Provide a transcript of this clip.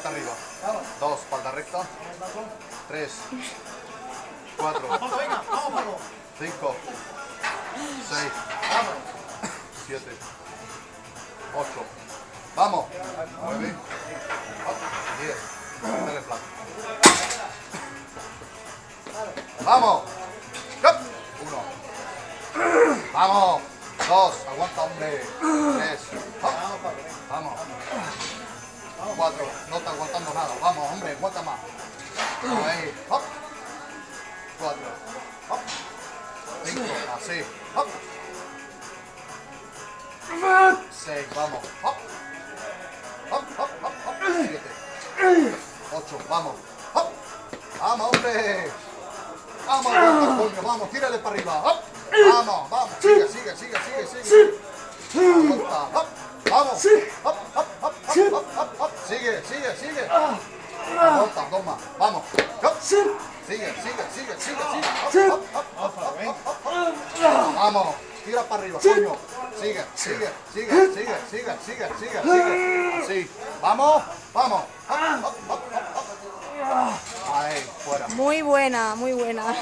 Aguanta arriba. 2, espalda recta. 3, 4, 5, 6, 7, 8. Vamos. 9, 10. Dale el plato. Vamos. 1. Vamos. 2. Aguanta, hombre. 3. Vamos. 4. No está aguantando nada. Vamos, hombre. Aguanta más. Ahí. 4. 5. Así. 6. Vamos. 7. 8. Vamos. Vamos, hombre. Vamos, aguanta, coño. Vamos, tírale para arriba. Vamos, vamos. Sigue. Aguanta. Vamos. Sigue. Aguanta, toma. Vamos. Sigue. Vamos. Tira para arriba, coño. Sigue. Así. Vamos. Ahí, fuera. Muy buena, muy buena.